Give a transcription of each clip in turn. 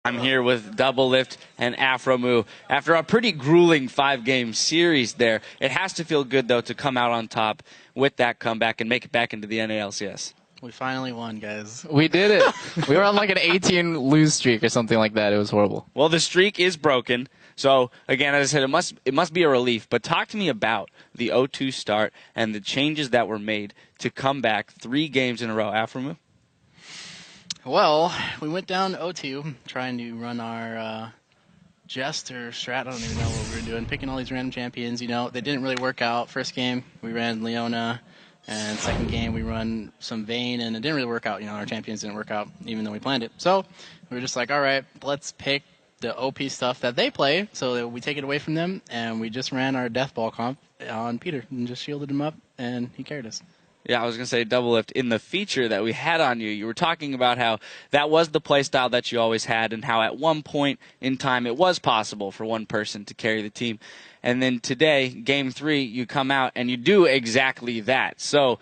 I'm here with Double Lift and Afromoo. After a pretty grueling 5-game series there, it has to feel good, though, to come out on top with that comeback and make it back into the NALCS. We finally won, guys. We did it. We were on like an 18-lose streak or something like that. It was horrible. Well, the streak is broken. So, again, as I said, it must be a relief. But talk to me about the 0-2 start and the changes that were made to come back 3 games in a row. Afromoo? Well, we went down 0-2, trying to run our Jester strat. I don't even know what we were doing, picking all these random champions. You know, they didn't really work out. First game, we ran Leona. And second game, we run some Vayne, and it didn't really work out. You know, our champions didn't work out, even though we planned it. So we were just like, all right, let's pick the OP stuff that they play so that we take it away from them. And we just ran our Death Ball comp on Peter and just shielded him up, and he carried us. Yeah, I was going to say Double Lift. In the feature that we had on you, you were talking about how that was the play style that you always had and how at one point in time it was possible for one person to carry the team. And then today, Game 3, you come out and you do exactly that. So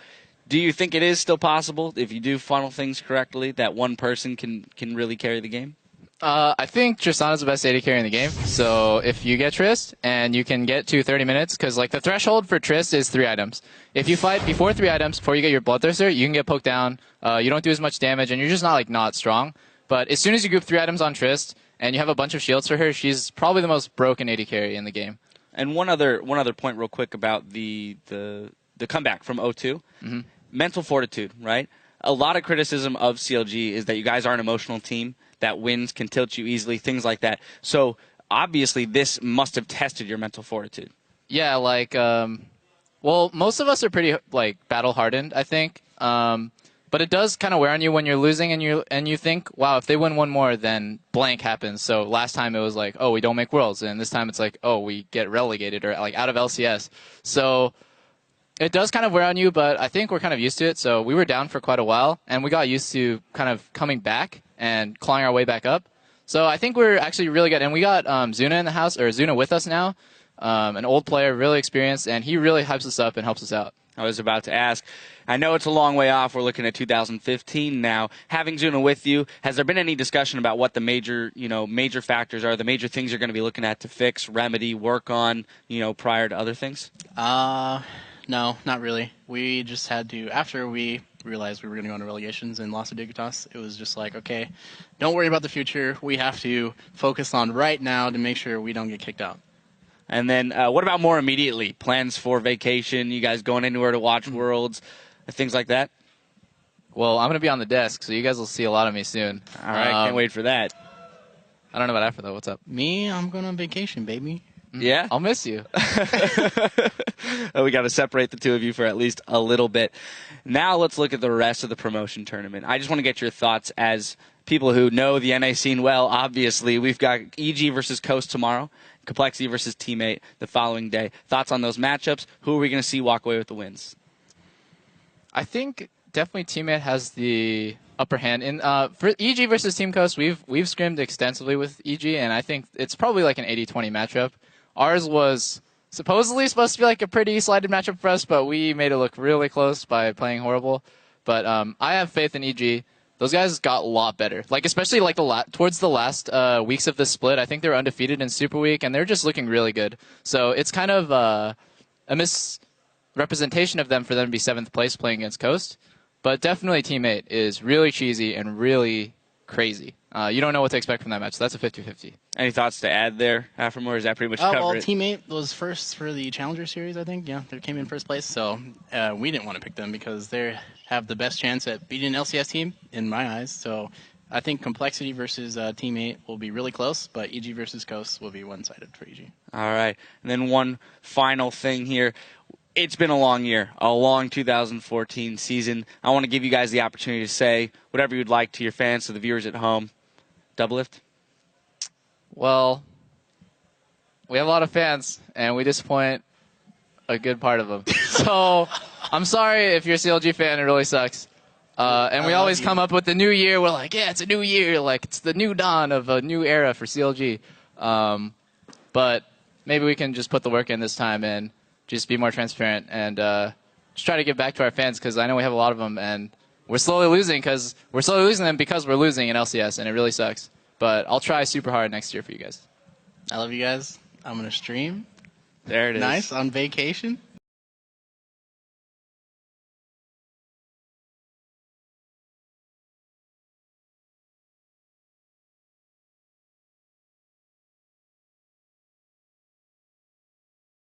do you think it is still possible, if you do funnel things correctly, that one person can really carry the game? I think Tristana's the best AD carry in the game. So if you get Trist and you can get to 30 minutes, because like the threshold for Trist is 3 items. If you fight before 3 items, before you get your Bloodthirster, you can get poked down. You don't do as much damage, and you're just not strong. But as soon as you group 3 items on Trist and you have a bunch of shields for her, she's probably the most broken AD carry in the game. And one other point real quick about the comeback from 0-2. Mm-hmm. Mental fortitude, right? A lot of criticism of CLG is that you guys are an emotional team, that wins can tilt you easily, things like that. So obviously this must have tested your mental fortitude. Yeah, like, well, most of us are pretty like battle hardened, I think. But it does kind of wear on you when you're losing and you think, wow, if they win one more, then blank happens. So last time it was like, oh, we don't make worlds, and this time it's like, oh, we get relegated or like out of LCS. So it does kind of wear on you, but I think we're kind of used to it. So we were down for quite a while, and we got used to kind of coming back and clawing our way back up. So I think we're actually really good. And we got Zuna in the house, or Zuna with us now, an old player, really experienced, and he really hypes us up and helps us out. I was about to ask. I know it's a long way off. We're looking at 2015 now. Having Zuna with you, has there been any discussion about what the major factors are, the major things you're going to be looking at to fix, remedy, work on, prior to other things? No, not really. We just had to, after we realized we were going to go into relegations and lost to Dignitas, it was just like, okay, don't worry about the future. We have to focus on right now to make sure we don't get kicked out. And then what about more immediately? Plans for vacation, you guys going anywhere to watch Worlds, things like that? Well, I'm going to be on the desk, so you guys will see a lot of me soon. All right, can't wait for that. I don't know about after, though. What's up? Me, I'm going on vacation, baby. Yeah? I'll miss you. We got to separate the two of you for at least a little bit. Now let's look at the rest of the promotion tournament. I just want to get your thoughts as people who know the NA scene well. Obviously, we've got EG versus Coast tomorrow, Complexity versus Teammate the following day. Thoughts on those matchups? Who are we going to see walk away with the wins? I think definitely Teammate has the upper hand. For EG versus Team Coast, we've scrimmed extensively with EG, and I think it's probably like an 80-20 matchup. Ours was supposedly supposed to be like a pretty slided matchup for us, but we made it look really close by playing horrible. But I have faith in EG. Those guys got a lot better. Like especially like towards the last weeks of the split, I think they were undefeated in Super Week, and they're just looking really good. So it's kind of a misrepresentation of them for them to be 7th place playing against Coast. But definitely Teammate is really cheesy and really crazy. You don't know what to expect from that match. So that's a 50-50. Any thoughts to add there, Afromoo, or is that pretty much covered? Well, Teammate was first for the Challenger Series, I think. Yeah, they came in first place. So we didn't want to pick them because they have the best chance at beating an LCS team, in my eyes. So I think Complexity versus Teammate will be really close, but EG versus Coast will be one-sided for EG. All right. And then one final thing here. It's been a long year, a long 2014 season. I want to give you guys the opportunity to say whatever you'd like to your fans, to the viewers at home. Double Lift? Well, we have a lot of fans, and we disappoint a good part of them. So I'm sorry if you're a CLG fan, it really sucks. And we always come up with the new year. We're like, yeah, it's a new year. Like, it's the new dawn of a new era for CLG. But maybe we can just put the work in this time and just be more transparent and just try to give back to our fans, because I know we have a lot of them, and we're slowly losing them because we're losing in LCS, and it really sucks. But I'll try super hard next year for you guys. I love you guys. I'm gonna stream. There it is. Nice on vacation.